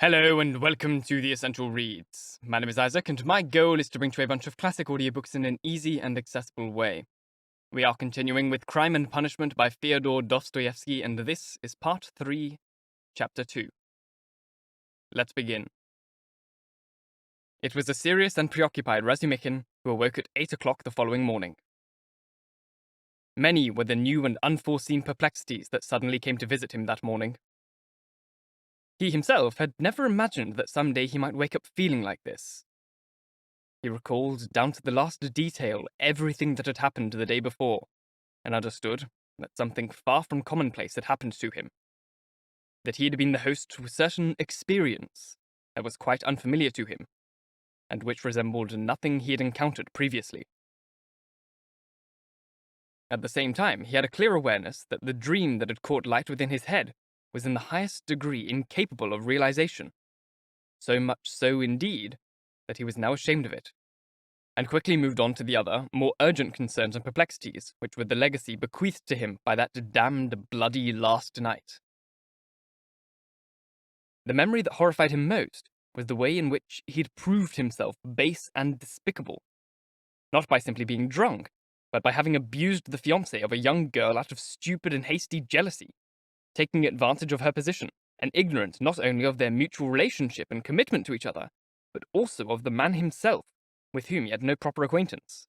Hello and welcome to the Essential Reads. My name is Isaac, and my goal is to bring to you a bunch of classic audiobooks in an easy and accessible way. We are continuing with Crime and Punishment by Fyodor Dostoyevsky, and this is Part 3, Chapter 2. Let's begin. It was a serious and preoccupied Razumikhin who awoke at 8 o'clock the following morning. Many were the new and unforeseen perplexities that suddenly came to visit him that morning. He himself had never imagined that someday he might wake up feeling like this. He recalled, down to the last detail, everything that had happened the day before, and understood that something far from commonplace had happened to him. That he had been the host to a certain experience that was quite unfamiliar to him, and which resembled nothing he had encountered previously. At the same time, he had a clear awareness that the dream that had caught light within his head was in the highest degree incapable of realization. So much so, indeed, that he was now ashamed of it, and quickly moved on to the other, more urgent concerns and perplexities, which were the legacy bequeathed to him by that damned bloody last night. The memory that horrified him most was the way in which he had proved himself base and despicable, not by simply being drunk, but by having abused the fiancée of a young girl out of stupid and hasty jealousy, taking advantage of her position, and ignorant not only of their mutual relationship and commitment to each other, but also of the man himself, with whom he had no proper acquaintance.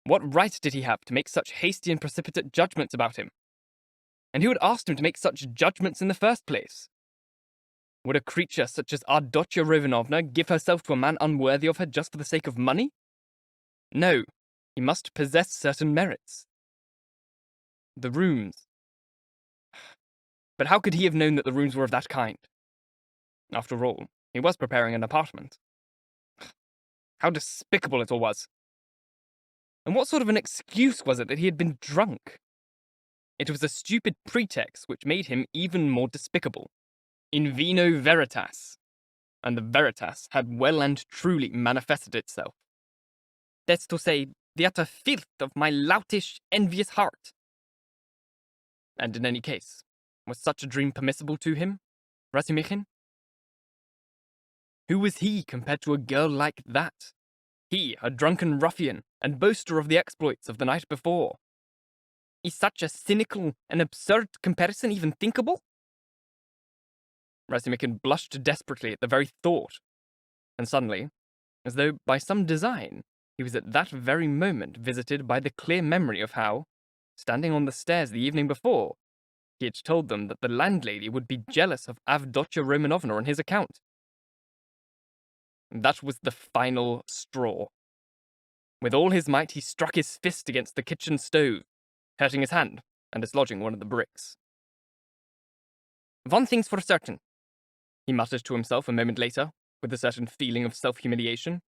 What right did he have to make such hasty and precipitate judgments about him? And who had asked him to make such judgments in the first place? Would a creature such as Avdotya Romanovna give herself to a man unworthy of her just for the sake of money? No, he must possess certain merits. The rooms. But how could he have known that the rooms were of that kind? After all, he was preparing an apartment. How despicable it all was! And what sort of an excuse was it that he had been drunk? It was a stupid pretext which made him even more despicable. In vino veritas. And the veritas had well and truly manifested itself. That's to say, the utter filth of my loutish, envious heart. And in any case, was such a dream permissible to him, Razumikhin? Who was he compared to a girl like that? He, a drunken ruffian, and boaster of the exploits of the night before. Is such a cynical and absurd comparison even thinkable? Razumikhin blushed desperately at the very thought, and suddenly, as though by some design, he was at that very moment visited by the clear memory of how, standing on the stairs the evening before, he had told them that the landlady would be jealous of Avdotya Romanovna on his account. That was the final straw. With all his might, he struck his fist against the kitchen stove, hurting his hand and dislodging one of the bricks. One thing's for certain, he muttered to himself a moment later, with a certain feeling of self-humiliation.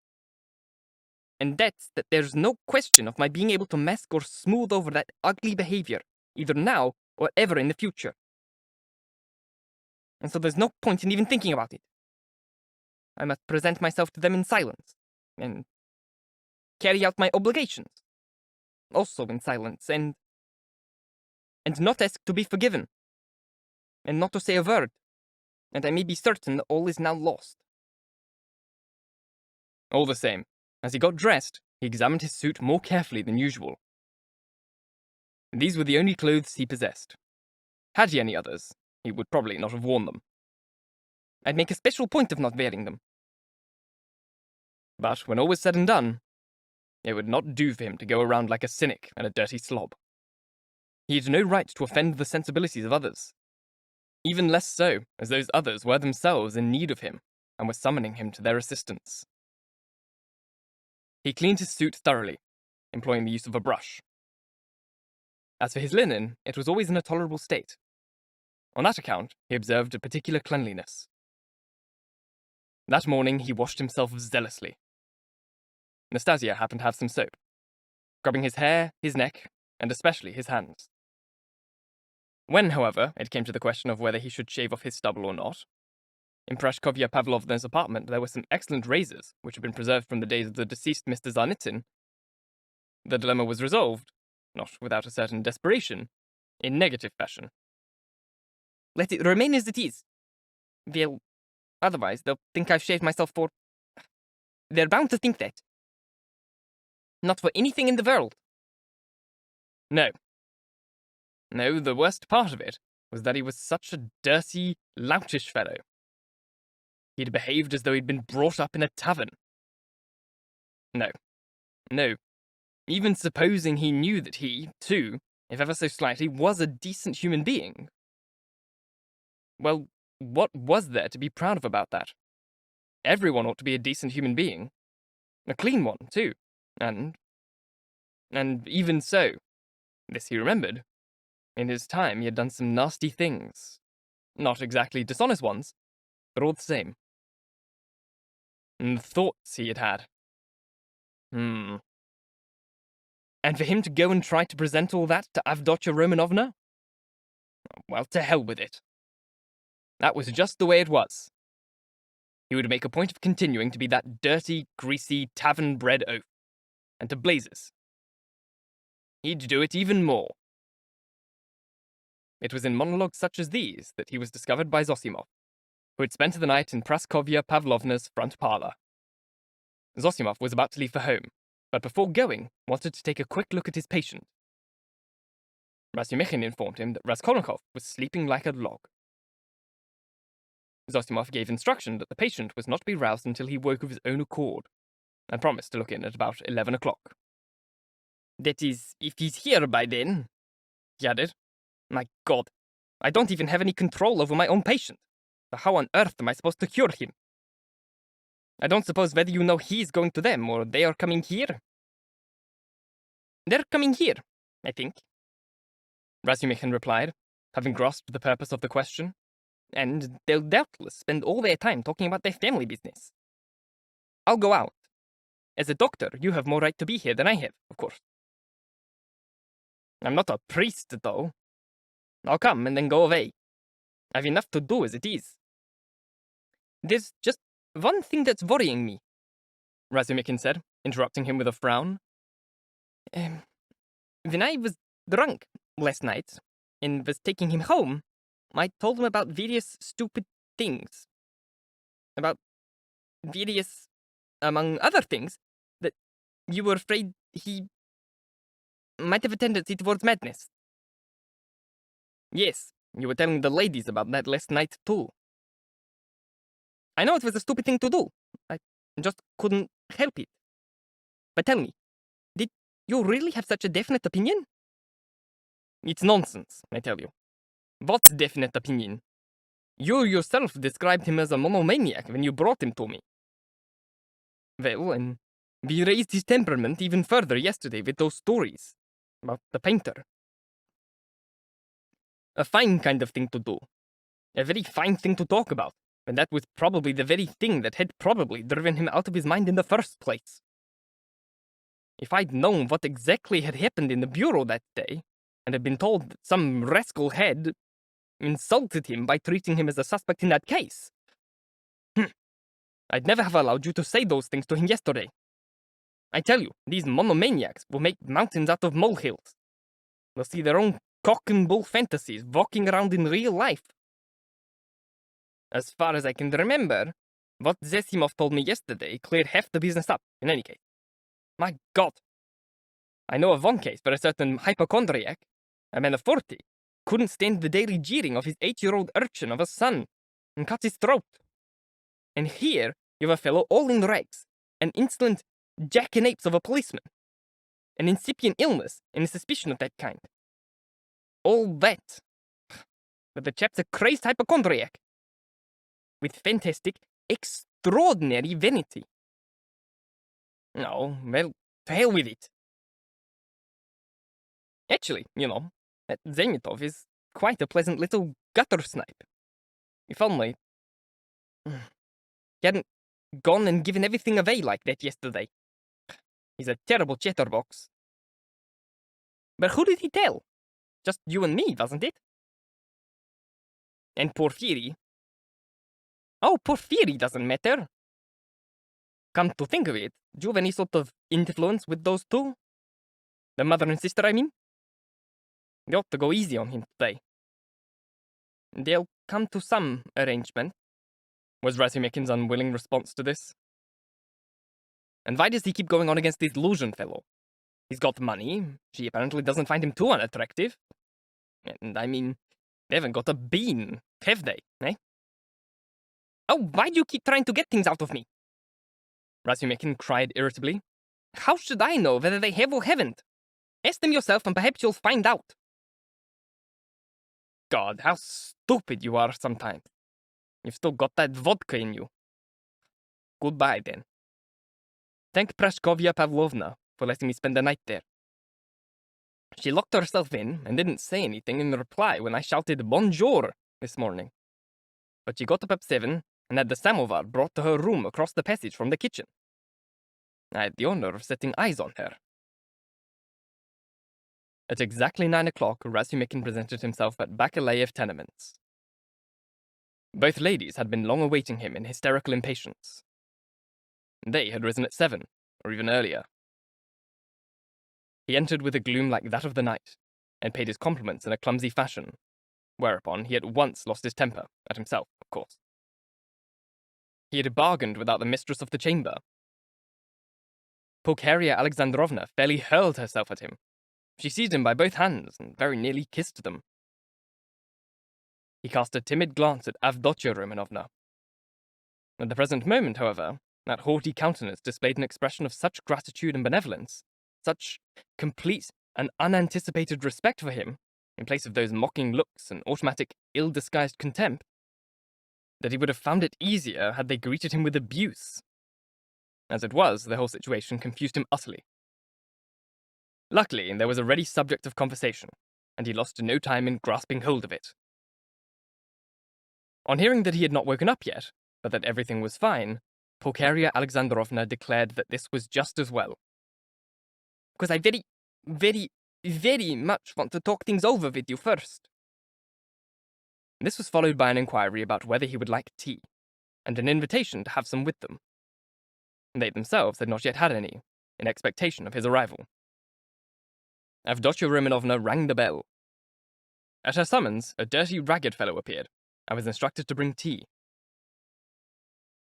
And that's that there's no question of my being able to mask or smooth over that ugly behavior, either now or ever in the future. And so there's no point in even thinking about it. I must present myself to them in silence, and carry out my obligations, also in silence, and not ask to be forgiven, and not to say a word, and I may be certain that all is now lost. All the same, as he got dressed, he examined his suit more carefully than usual. These were the only clothes he possessed. Had he any others, he would probably not have worn them. I'd make a special point of not wearing them. But when all was said and done, it would not do for him to go around like a cynic and a dirty slob. He had no right to offend the sensibilities of others, even less so as those others were themselves in need of him and were summoning him to their assistance. He cleaned his suit thoroughly, employing the use of a brush. As for his linen, it was always in a tolerable state. On that account, he observed a particular cleanliness. That morning, he washed himself zealously. Nastasia happened to have some soap, scrubbing his hair, his neck, and especially his hands. When, however, it came to the question of whether he should shave off his stubble or not, in Prashkovya Pavlovna's apartment there were some excellent razors which had been preserved from the days of the deceased Mr. Zarnitsyn. The dilemma was resolved, not without a certain desperation, in negative fashion. Let it remain as it is. Well, otherwise they'll think I've shaved myself for... They're bound to think that. Not for anything in the world. No. No, the worst part of it was that he was such a dirty, loutish fellow. He'd behaved as though he'd been brought up in a tavern. No. No. Even supposing he knew that he, too, if ever so slightly, was a decent human being. Well, what was there to be proud of about that? Everyone ought to be a decent human being. A clean one, too. And even so, this he remembered. In his time, he had done some nasty things. Not exactly dishonest ones, but all the same. And the thoughts he had had. And for him to go and try to present all that to Avdotya Romanovna? Well, to hell with it. That was just the way it was. He would make a point of continuing to be that dirty, greasy, tavern-bred oaf. And to blazes. He'd do it even more. It was in monologues such as these that he was discovered by Zosimov, who had spent the night in Praskovya Pavlovna's front parlour. Zosimov was about to leave for home, but before going, wanted to take a quick look at his patient. Razumikhin informed him that Raskolnikov was sleeping like a log. Zosimov gave instruction that the patient was not to be roused until he woke of his own accord, and promised to look in at about 11 o'clock. That is, if he's here by then, he added. My God, I don't even have any control over my own patient. So how on earth am I supposed to cure him? I don't suppose whether you know he's going to them or they are coming here. They're coming here, I think, Razumikhin replied, having grasped the purpose of the question. And they'll doubtless spend all their time talking about their family business. I'll go out. As a doctor, you have more right to be here than I have, of course. I'm not a priest, though. I'll come and then go away. I've enough to do as it is. There's just one thing that's worrying me, Razumikhin said, interrupting him with a frown. When I was drunk last night and was taking him home, I told him about various stupid things. About various, among other things, that you were afraid he might have a tendency towards madness. Yes, you were telling the ladies about that last night, too. I know it was a stupid thing to do. I just couldn't help it. But tell me, did you really have such a definite opinion? It's nonsense, I tell you. What's definite opinion? You yourself described him as a monomaniac when you brought him to me. Well, and we raised his temperament even further yesterday with those stories about the painter. A fine kind of thing to do. A very fine thing to talk about, and that was probably the very thing that had probably driven him out of his mind in the first place. If I'd known what exactly had happened in the bureau that day, and had been told that some rascal had insulted him by treating him as a suspect in that case, I'd never have allowed you to say those things to him yesterday. I tell you, these monomaniacs will make mountains out of molehills. They'll see their own cock and bull fantasies walking around in real life. As far as I can remember, what Zosimov told me yesterday cleared half the business up, in any case. My God! I know of one case where a certain hypochondriac, a man of 40, couldn't stand the daily jeering of his 8-year-old urchin of a son and cut his throat. And here you have a fellow all in rags, an insolent jackanapes of a policeman, an incipient illness and a suspicion of that kind. All that. But the chap's a crazed hypochondriac, with fantastic, extraordinary vanity. Oh, well, to hell with it. Actually, you know, that Zemitov is quite a pleasant little gutter snipe. If only he hadn't gone and given everything away like that yesterday. He's a terrible chatterbox. But who did he tell? Just you and me, wasn't it? And Porfiri. Oh, Porfiri doesn't matter. Come to think of it, do you have any sort of influence with those two? The mother and sister, I mean? You ought to go easy on him today. They'll come to some arrangement. was Razumikhin's unwilling response to this. And why does he keep going on against this Luzhin fellow? He's got money. She apparently doesn't find him too unattractive. And I mean, they haven't got a bean, have they, eh? Oh, why do you keep trying to get things out of me? Razumikhin cried irritably. How should I know whether they have or haven't? Ask them yourself and perhaps you'll find out. God, how stupid you are sometimes. You've still got that vodka in you. Goodbye, then. Thank Praskovya Pavlovna for letting me spend the night there. She locked herself in and didn't say anything in reply when I shouted bonjour this morning. But she got up at 7 and had the samovar brought to her room across the passage from the kitchen. I had the honor of setting eyes on her. At exactly 9 o'clock, Razumikhin presented himself at Bakalayev tenements. Both ladies had been long awaiting him in hysterical impatience. They had risen at 7, or even earlier. He entered with a gloom like that of the night, and paid his compliments in a clumsy fashion, whereupon he at once lost his temper, at himself, of course. He had bargained without the mistress of the chamber. Pulcheria Alexandrovna fairly hurled herself at him. She seized him by both hands and very nearly kissed them. He cast a timid glance at Avdotya Romanovna. At the present moment, however, that haughty countenance displayed an expression of such gratitude and benevolence, such complete and unanticipated respect for him, in place of those mocking looks and automatic, ill-disguised contempt, that he would have found it easier had they greeted him with abuse. As it was, the whole situation confused him utterly. Luckily, there was a ready subject of conversation, and he lost no time in grasping hold of it. On hearing that he had not woken up yet, but that everything was fine, Pulcheria Alexandrovna declared that this was just as well. Because I very much want to talk things over with you first. This was followed by an inquiry about whether he would like tea, and an invitation to have some with them. They themselves had not yet had any, in expectation of his arrival. Avdotya Romanovna rang the bell. At her summons, a dirty, ragged fellow appeared, and was instructed to bring tea,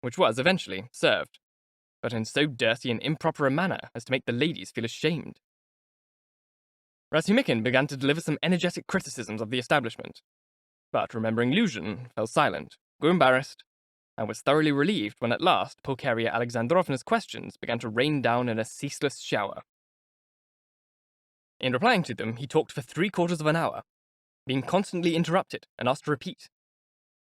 which was eventually served, but in so dirty and improper a manner as to make the ladies feel ashamed. Razumikhin began to deliver some energetic criticisms of the establishment, but remembering Luzhin, fell silent, grew embarrassed, and was thoroughly relieved when at last Pulcheria Alexandrovna's questions began to rain down in a ceaseless shower. In replying to them, he talked for 3/4 of an hour, being constantly interrupted and asked to repeat,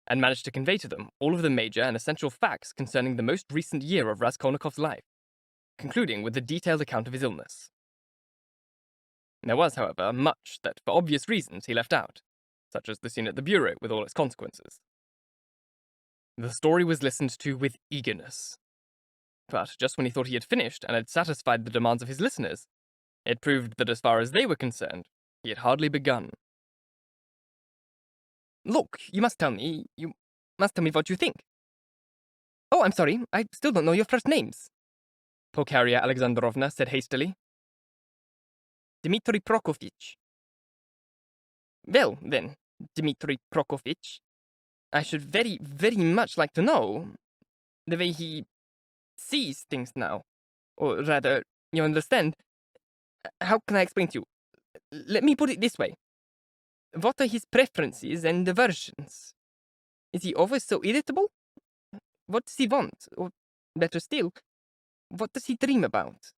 and managed to convey to them all of the major and essential facts concerning the most recent year of Raskolnikov's life, concluding with a detailed account of his illness. There was, however, much that, for obvious reasons, he left out, such as the scene at the bureau with all its consequences. The story was listened to with eagerness, but just when he thought he had finished and had satisfied the demands of his listeners, it proved that as far as they were concerned, he had hardly begun. Look, you must tell me what you think. Oh, I'm sorry, I still don't know your first names, Pulcheria Alexandrovna said hastily. Dmitri Prokofitch. Well, then, Dmitri Prokofitch, I should very much like to know the way he sees things now. Or rather, you understand, how can I explain to you? Let me put it this way. What are his preferences and aversions? Is he always so irritable? What does he want? Or, better still, what does he dream about?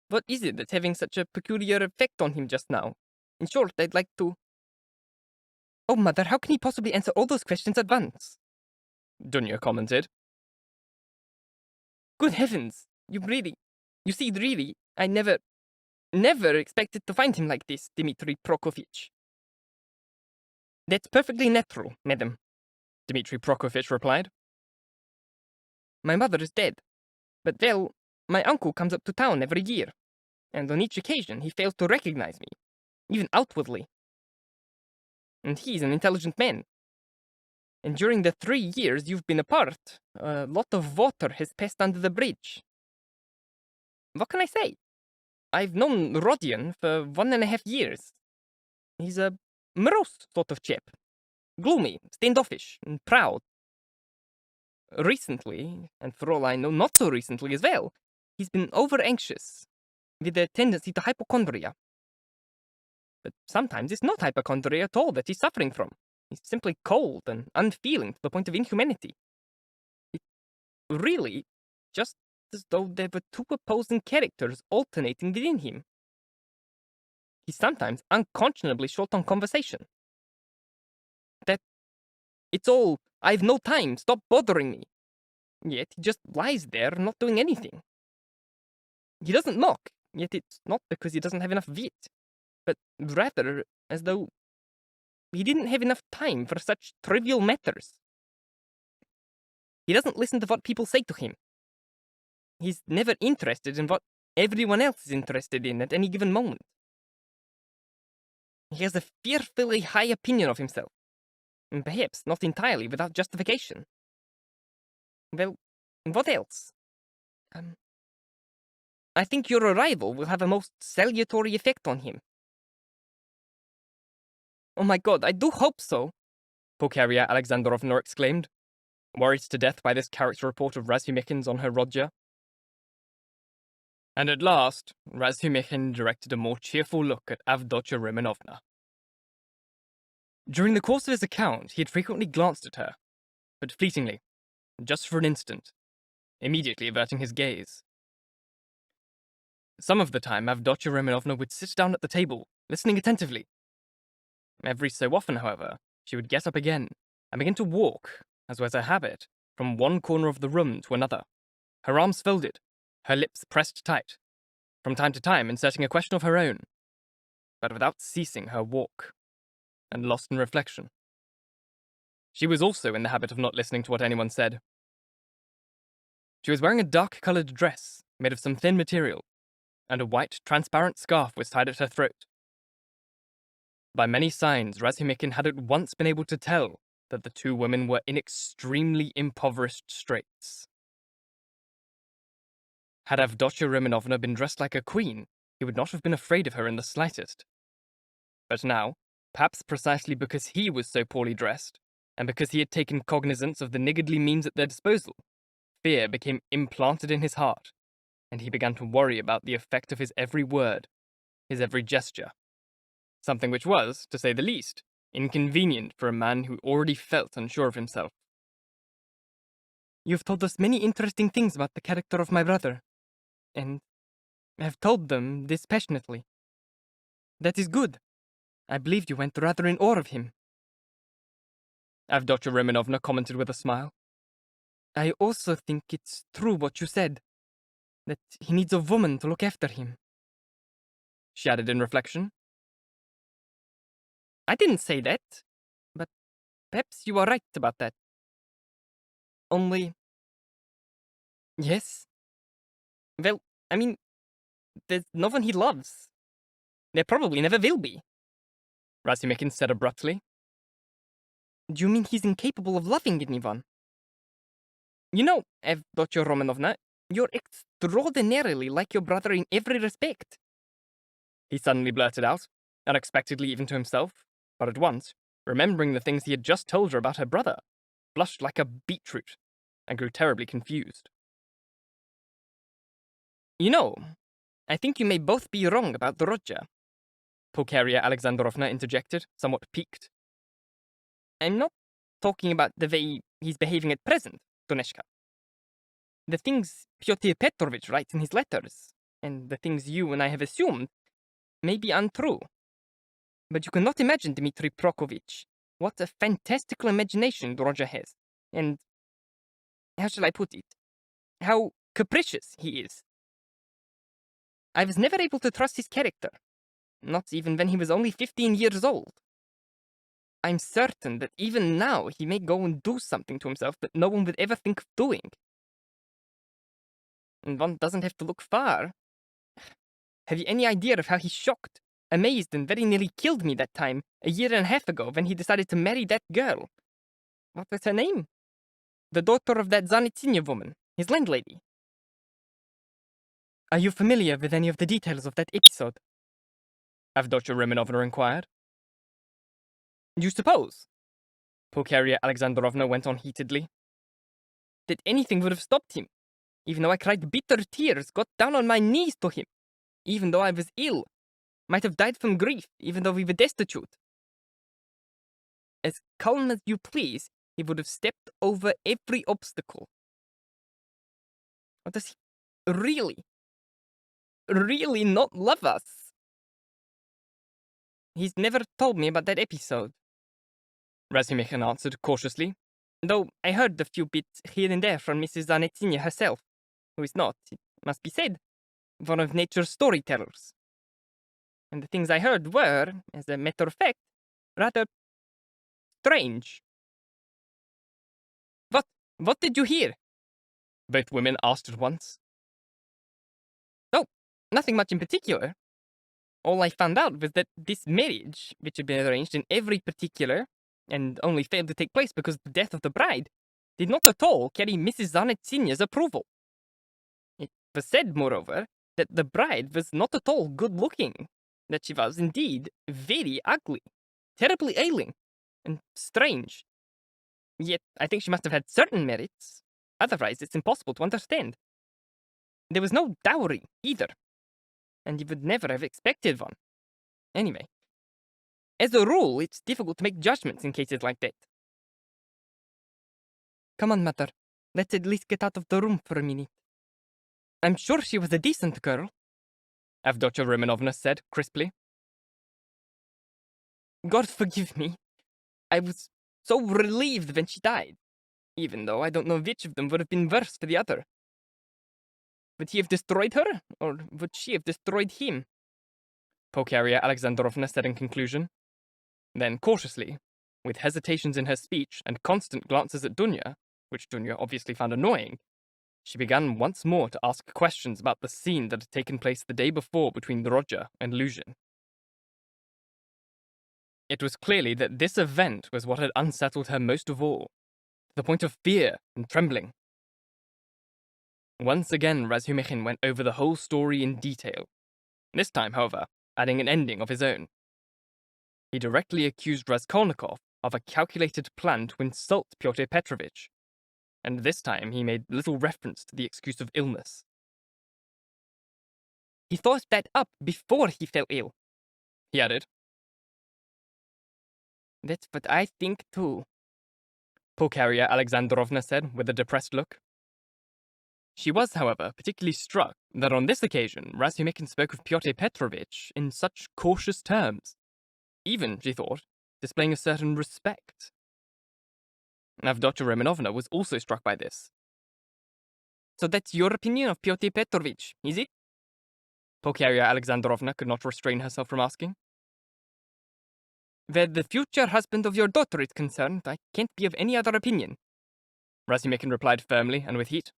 What is it that's having such a peculiar effect on him just now? In short, I'd like to... Oh, Mother, how can he possibly answer all those questions at once? Dunya commented. Good heavens, you see, really, I never expected to find him like this, Dmitri Prokofitch. That's perfectly natural, madam, Dmitri Prokofitch replied. My mother is dead, but well, my uncle comes up to town every year, and on each occasion he fails to recognize me, even outwardly. And he's an intelligent man. And during the 3 years you've been apart, a lot of water has passed under the bridge. What can I say? I've known Rodion for 1.5 years. He's a morose sort of chap. Gloomy, standoffish, and proud. Recently, and for all I know, not so recently as well, he's been over-anxious, with a tendency to hypochondria. But sometimes it's not hypochondria at all that he's suffering from. He's simply cold and unfeeling to the point of inhumanity. It's really just as though there were two opposing characters alternating within him. He's sometimes unconscionably short on conversation. That it's all, I've no time, stop bothering me. Yet he just lies there, not doing anything. He doesn't mock, yet it's not because he doesn't have enough wit, but rather as though he didn't have enough time for such trivial matters. He doesn't listen to what people say to him. He's never interested in what everyone else is interested in at any given moment. He has a fearfully high opinion of himself, and perhaps not entirely without justification. Well, what else? I think your arrival will have a most salutary effect on him. Oh my god, I do hope so, Pulcheria Alexandrovna exclaimed, worried to death by this character report of Razumikhin's on her Rodya. And at last, Razumikhin directed a more cheerful look at Avdotya Romanovna. During the course of his account, he had frequently glanced at her, but fleetingly, just for an instant, immediately averting his gaze. Some of the time, Avdotya Romanovna would sit down at the table, listening attentively. Every so often, however, she would get up again and begin to walk, as was her habit, from one corner of the room to another, her arms folded, her lips pressed tight, from time to time inserting a question of her own, but without ceasing her walk, and lost in reflection. She was also in the habit of not listening to what anyone said. She was wearing a dark-coloured dress made of some thin material, and a white, transparent scarf was tied at her throat. By many signs, Razumikhin had at once been able to tell that the two women were in extremely impoverished straits. Had Avdotya Romanovna been dressed like a queen, he would not have been afraid of her in the slightest. But now, perhaps precisely because he was so poorly dressed, and because he had taken cognizance of the niggardly means at their disposal, fear became implanted in his heart, and he began to worry about the effect of his every word, his every gesture. Something which was, to say the least, inconvenient for a man who already felt unsure of himself. You've told us many interesting things about the character of my brother, and have told them dispassionately. That is good. I believed you went rather in awe of him. Avdotya Romanovna commented with a smile. I also think it's true what you said, that he needs a woman to look after him. She added in reflection. I didn't say that, but perhaps you are right about that. Only... Yes? Well, I mean, there's no one he loves. There probably never will be. Razumikhin said abruptly. Do you mean he's incapable of loving anyone? You know, Avdotya Romanovna, you're extraordinarily like your brother in every respect. He suddenly blurted out, unexpectedly even to himself, but at once, remembering the things he had just told her about her brother, blushed like a beetroot, and grew terribly confused. You know, I think you may both be wrong about the Rodya, Pulcheria Alexandrovna interjected, somewhat piqued. I'm not talking about the way he's behaving at present, Duneshka. The things Pyotr Petrovich writes in his letters, and the things you and I have assumed, may be untrue. But you cannot imagine, Dmitri Prokofitch, what a fantastical imagination Rodya has, and, how shall I put it, how capricious he is. I was never able to trust his character, not even when he was only 15 years old. I'm certain that even now he may go and do something to himself that no one would ever think of doing. And one doesn't have to look far. Have you any idea of how he shocked, amazed, and very nearly killed me that time, a year and a half ago, when he decided to marry that girl? What was her name? The daughter of that Zanitsina woman, his landlady. Are you familiar with any of the details of that episode? Avdotya Romanovna inquired. You suppose? Pulcheria Alexandrovna went on heatedly. that anything would have stopped him, even though I cried bitter tears, got down on my knees to him, even though I was ill, might have died from grief, even though we were destitute. As calm as you please, he would have stepped over every obstacle. Or does he really not love us? He's never told me about that episode, Razumikhin answered cautiously, though I heard a few bits here and there from Mrs. Zanetsinya herself, who is not, it must be said, one of nature's storytellers. And the things I heard were, as a matter of fact, rather strange. What did you hear? Both women asked at once. Oh, nothing much in particular. All I found out was that this marriage, which had been arranged in every particular, and only failed to take place because of the death of the bride, did not at all carry Mrs. Zanetsinya's approval. It was said, moreover, that the bride was not at all good-looking, that she was, indeed, very ugly, terribly ailing, and strange. Yet I think she must have had certain merits, otherwise it's impossible to understand. There was no dowry, either, and you would never have expected one. Anyway, as a rule, it's difficult to make judgments in cases like that. Come on, Mother. Let's at least get out of the room for a minute. I'm sure she was a decent girl, Avdotya Romanovna said crisply. God forgive me. I was so relieved when she died, even though I don't know which of them would have been worse for the other. Would he have destroyed her, or would she have destroyed him? Pulcheria Alexandrovna said in conclusion. Then, cautiously, with hesitations in her speech and constant glances at Dunya, which Dunya obviously found annoying, she began once more to ask questions about the scene that had taken place the day before between Roger and Luzhin. It was clearly that this event was what had unsettled her most of all, to the point of fear and trembling. Once again, Razumikhin went over the whole story in detail, this time, however, adding an ending of his own. He directly accused Raskolnikov of a calculated plan to insult Pyotr Petrovich, and this time he made little reference to the excuse of illness. He thought that up before he fell ill, he added. That's what I think too, Pulcheria Alexandrovna said with a depressed look. She was, however, particularly struck that on this occasion Razumikhin spoke of Pyotr Petrovich in such cautious terms, even, she thought, displaying a certain respect. Avdotya Romanovna was also struck by this. So that's your opinion of Pyotr Petrovich, is it? Pulcheria Alexandrovna could not restrain herself from asking. Where the future husband of your daughter is concerned, I can't be of any other opinion, Razumikhin replied firmly and with heat.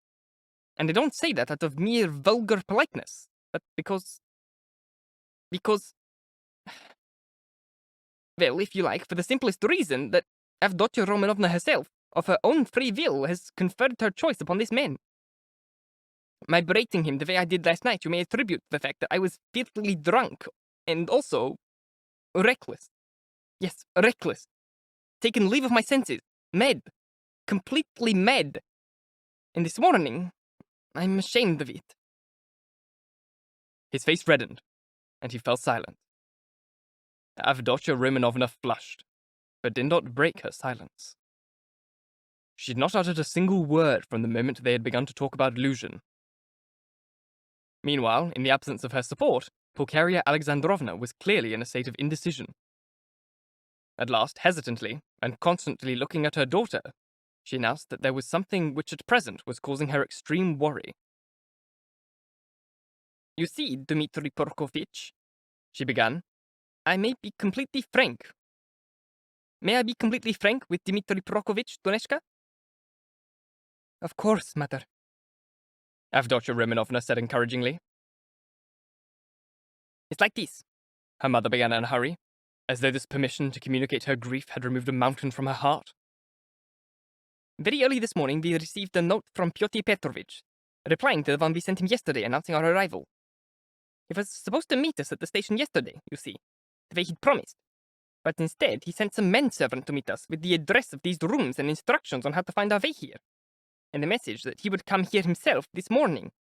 And I don't say that out of mere vulgar politeness, but because... Well, if you like, for the simplest reason that Avdotya Romanovna herself, of her own free will, has conferred her choice upon this man. My berating him the way I did last night you may attribute to the fact that I was filthily drunk, and also reckless. Yes, reckless. Taken leave of my senses. Mad. Completely mad. And this morning, I'm ashamed of it. His face reddened, and he fell silent. Avdotya Romanovna flushed, but did not break her silence. She had not uttered a single word from the moment they had begun to talk about Luzhin. Meanwhile, in the absence of her support, Pulcheria Alexandrovna was clearly in a state of indecision. At last, hesitantly, and constantly looking at her daughter, she announced that there was something which at present was causing her extreme worry. You see, Dmitri Prokofitch, she began, I may be completely frank. May I be completely frank with Dmitri Prokofitch, Duneshka? Of course, mother, Avdotya Romanovna said encouragingly. It's like this, her mother began in a hurry, as though this permission to communicate her grief had removed a mountain from her heart. Very early this morning we received a note from Pyotr Petrovich, replying to the one we sent him yesterday announcing our arrival. He was supposed to meet us at the station yesterday, you see, the way he'd promised. But instead, he sent some manservant to meet us with the address of these rooms and instructions on how to find our way here. and a message that he would come here himself this morning.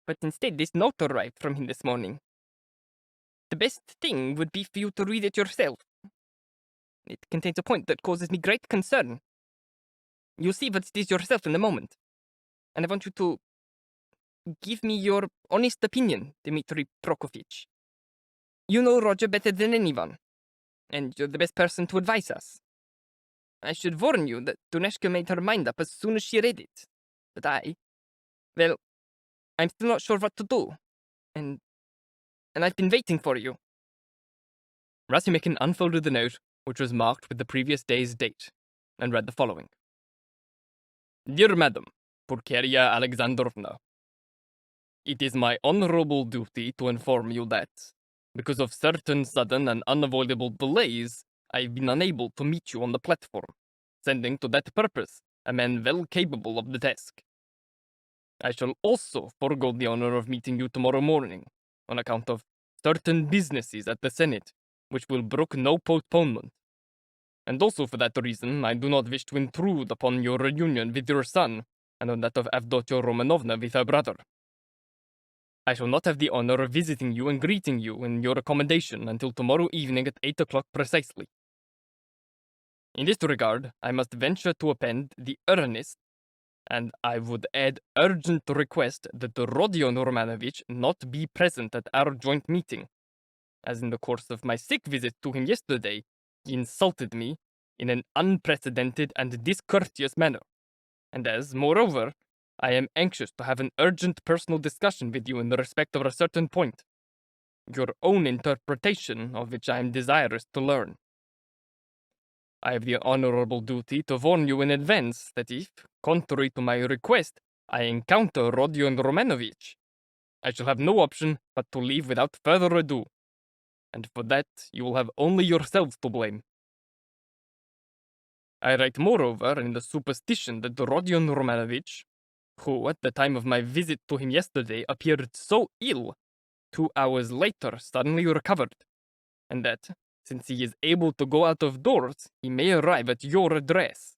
But instead, this note arrived from him this morning. The best thing would be for you to read it yourself. It contains a point that causes me great concern. You'll see what it is yourself in a moment. And I want you to give me your honest opinion, Dmitri Prokofiev. You know Roger better than anyone, and you're the best person to advise us. I should warn you that Duneshka made her mind up as soon as she read it. But I'm still not sure what to do. And I've been waiting for you. Razumikhin unfolded the note, which was marked with the previous day's date, and read the following. Dear Madam, Pulcheria Alexandrovna, it is my honorable duty to inform you that, because of certain sudden and unavoidable delays, I have been unable to meet you on the platform, sending to that purpose a man well capable of the task. I shall also forego the honor of meeting you tomorrow morning, on account of certain businesses at the Senate, which will brook no postponement. And also for that reason, I do not wish to intrude upon your reunion with your son, and on that of Avdotya Romanovna with her brother. I shall not have the honor of visiting you and greeting you in your accommodation until tomorrow evening at 8 o'clock precisely. In this regard, I must venture to append the earnest, and I would add urgent request that Rodion Romanovich not be present at our joint meeting, as in the course of my sick visit to him yesterday, he insulted me in an unprecedented and discourteous manner, and as, moreover, I am anxious to have an urgent personal discussion with you in the respect of a certain point, your own interpretation of which I am desirous to learn. I have the honorable duty to warn you in advance that if, contrary to my request, I encounter Rodion Romanovich, I shall have no option but to leave without further ado, and for that you will have only yourselves to blame. I write moreover in the superstition that Rodion Romanovich, who at the time of my visit to him yesterday appeared so ill, 2 hours later suddenly recovered, and that, since he is able to go out of doors, he may arrive at your address.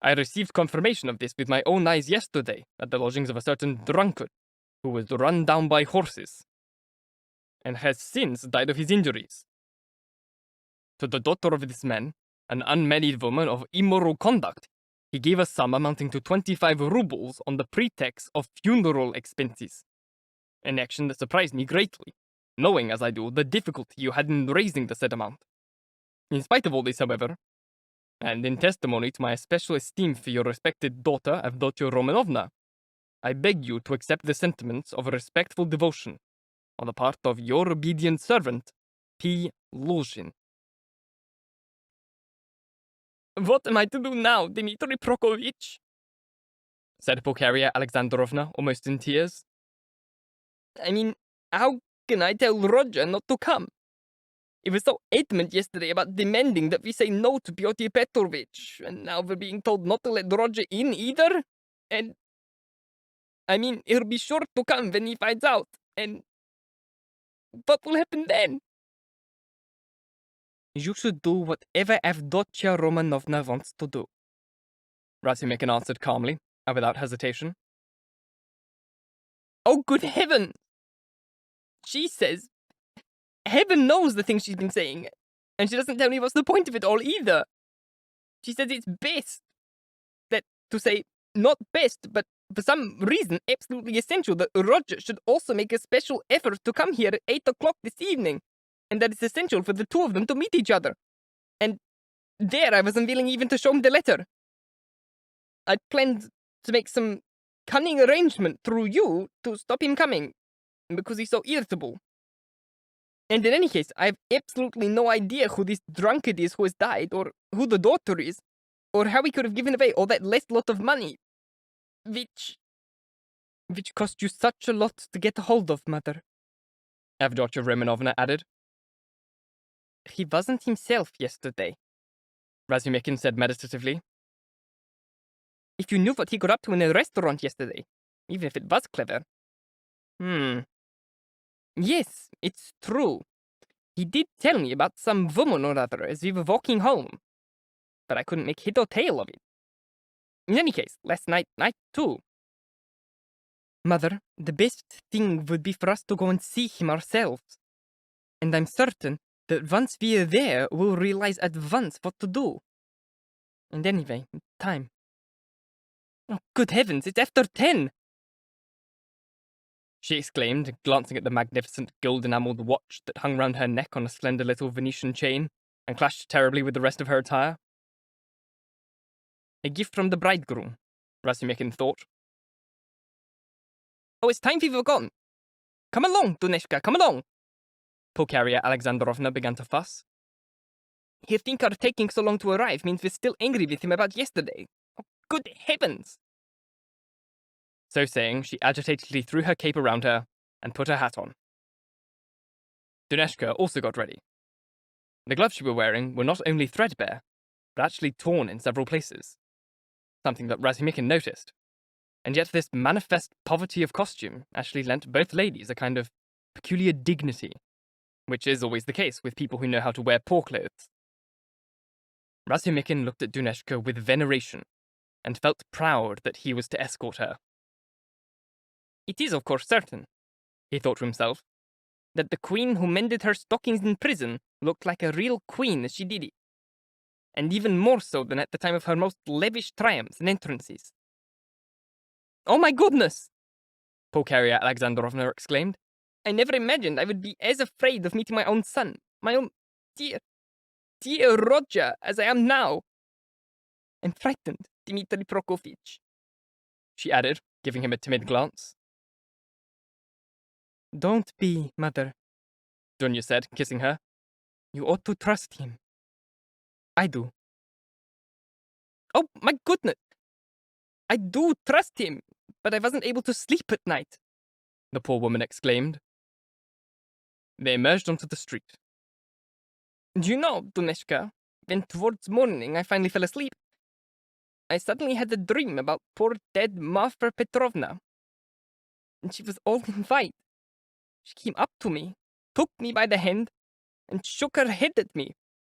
I received confirmation of this with my own eyes yesterday at the lodgings of a certain drunkard who was run down by horses, and has since died of his injuries. To the daughter of this man, an unmarried woman of immoral conduct, he gave a sum amounting to 25 rubles on the pretext of funeral expenses, an action that surprised me greatly, knowing as I do the difficulty you had in raising the said amount. In spite of all this, however, and in testimony to my especial esteem for your respected daughter, Avdotya Romanovna, I beg you to accept the sentiments of respectful devotion on the part of your obedient servant, P. Luzhin. What am I to do now, Dmitri Prokofiev? Said Pulcheria Alexandrovna, almost in tears. I mean, how can I tell Roger not to come? He was so adamant yesterday about demanding that we say no to Pyotr Petrovich, and now we're being told not to let Roger in either? And, I mean, he'll be sure to come when he finds out, and what will happen then? You should do whatever Avdotya Romanovna wants to do, Razumikhin answered calmly, and without hesitation. Oh, good heaven! She says, heaven knows the things she's been saying, and she doesn't tell me what's the point of it all either. She says it's best, that to say, not best, but for some reason absolutely essential that Roger should also make a special effort to come here at 8 o'clock this evening, and that it's essential for the two of them to meet each other. And there I was unwilling even to show him the letter. I planned to make some cunning arrangement through you to stop him coming, because he's so irritable. And in any case, I have absolutely no idea who this drunkard is who has died, or who the daughter is, or how he could have given away all that last lot of money, which cost you such a lot to get a hold of, mother, Avdotya Romanovna added. He wasn't himself yesterday, Razumikhin said meditatively. If you knew what he got up to in a restaurant yesterday, even if it was clever. Yes, it's true. He did tell me about some woman or other as we were walking home, but I couldn't make head or tail of it. In any case, last night, too. Mother, the best thing would be for us to go and see him ourselves. And I'm certain that once we are there, we'll realize at once what to do. And anyway, time. Oh, good heavens, it's after 10! She exclaimed, glancing at the magnificent gold-enamelled watch that hung round her neck on a slender little Venetian chain, and clashed terribly with the rest of her attire. A gift from the bridegroom, Razumikhin thought. Oh, it's time we've forgotten. Come along, Duneshka, come along! Pulcheria Alexandrovna began to fuss. He'll think our taking so long to arrive means we're still angry with him about yesterday. Oh, good heavens! So saying, she agitatedly threw her cape around her and put her hat on. Duneshka also got ready. The gloves she was wearing were not only threadbare, but actually torn in several places, something that Razumikhin noticed. And yet this manifest poverty of costume actually lent both ladies a kind of peculiar dignity, which is always the case with people who know how to wear poor clothes. Razumikhin looked at Duneshka with veneration, and felt proud that he was to escort her. It is, of course, certain, he thought to himself, that the queen who mended her stockings in prison looked like a real queen as she did it, and even more so than at the time of her most lavish triumphs and entrances. Oh my goodness! Pulcheria Alexandrovna exclaimed. I never imagined I would be as afraid of meeting my own son, my own dear Roger, as I am now. I'm frightened, Dmitri Prokofiev, she added, giving him a timid glance. Don't be, mother, Dunya said, kissing her. You ought to trust him. I do. Oh, my goodness! I do trust him, but I wasn't able to sleep at night, the poor woman exclaimed. They emerged onto the street. Do you know, Duneshka, when towards morning I finally fell asleep, I suddenly had a dream about poor dead Marfa Petrovna. And she was all in white. She came up to me, took me by the hand, and shook her head at me,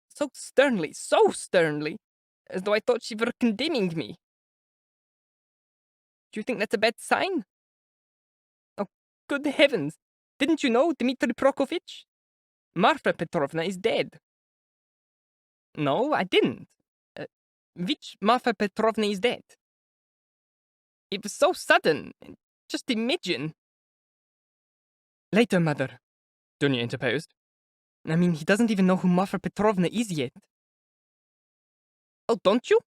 so sternly, as though I thought she were condemning me. Do you think that's a bad sign? Oh, good heavens! Didn't you know, Dmitri Prokofiev? Marfa Petrovna is dead. No, I didn't. Which Marfa Petrovna is dead? It was so sudden. Just imagine. Later, mother, Dunya interposed. I mean, he doesn't even know who Marfa Petrovna is yet. Oh, don't you?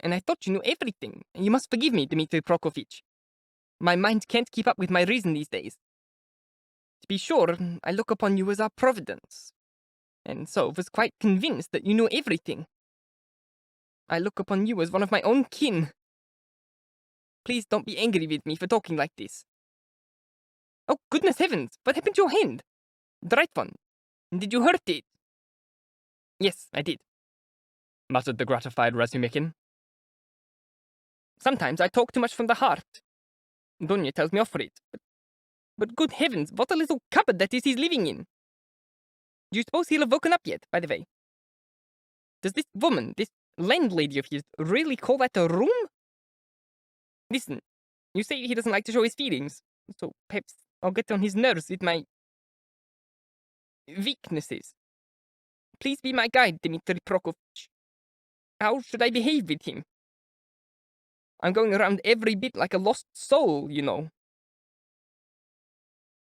And I thought you knew everything. You must forgive me, Dmitri Prokofiev. My mind can't keep up with my reason these days. To be sure, I look upon you as our providence, and so was quite convinced that you knew everything. I look upon you as one of my own kin. Please don't be angry with me for talking like this. Oh, goodness heavens, what happened to your hand? The right one. Did you hurt it? Yes, I did, muttered the gratified Razumikhin. Sometimes I talk too much from the heart. Dunya tells me off for it, but good heavens, what a little cupboard that is he's living in. Do you suppose he'll have woken up yet, by the way? Does this woman, this landlady of his, really call that a room? Listen, you say he doesn't like to show his feelings, so perhaps I'll get on his nerves with my weaknesses. Please be my guide, Dmitri Prokofiev. How should I behave with him? I'm going around every bit like a lost soul, you know.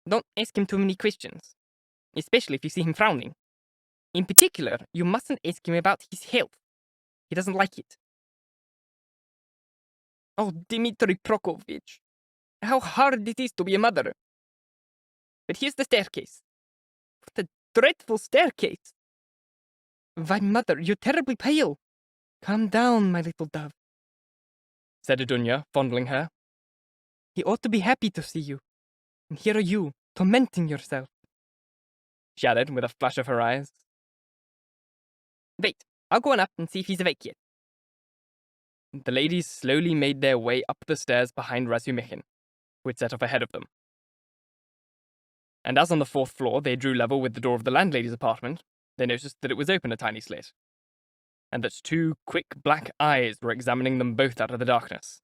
Don't ask him too many questions, especially if you see him frowning. In particular, you mustn't ask him about his health. He doesn't like it. Oh, Dmitri Prokofiev, how hard it is to be a mother. But here's the staircase. What a dreadful staircase. Why, mother, you're terribly pale. Calm down, my little dove, said Dunya, fondling her. He ought to be happy to see you. And here are you, tormenting yourself, she added with a flash of her eyes. Wait, I'll go on up and see if he's awake yet. The ladies slowly made their way up the stairs behind Razumikhin, who had set off ahead of them. And as on the 4th floor they drew level with the door of the landlady's apartment, they noticed that it was open a tiny slit. and that two quick black eyes were examining them both out of the darkness.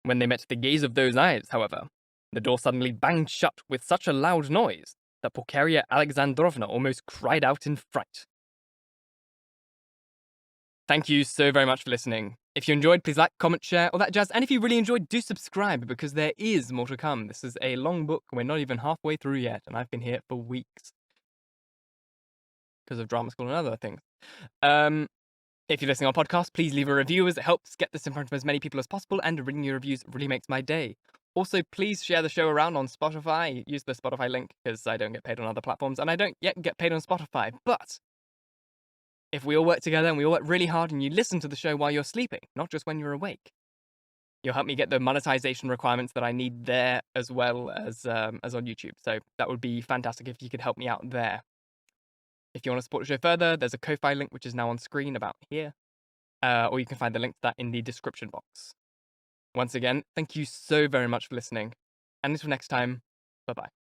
When they met the gaze of those eyes, however, the door suddenly banged shut with such a loud noise that Pulcheria Alexandrovna almost cried out in fright. Thank you so very much for listening. If you enjoyed, please like, comment, share, all that jazz. And if you really enjoyed, do subscribe, because there is more to come. This is a long book. We're not even halfway through yet, and I've been here for weeks because of drama school and other things. If you're listening on podcast, please leave a review, as it helps get this in front of as many people as possible, and reading your reviews really makes my day. Also, please share the show around on Spotify. Use the Spotify link, because I don't get paid on other platforms, and I don't yet get paid on Spotify. But if we all work together and we all work really hard and you listen to the show while you're sleeping, not just when you're awake, you'll help me get the monetization requirements that I need there, as well as on YouTube. So that would be fantastic if you could help me out there. If you want to support the show further, there's a Ko-Fi link, which is now on screen about here. Or you can find the link to that in the description box. Once again, thank you so very much for listening. And until next time, bye-bye.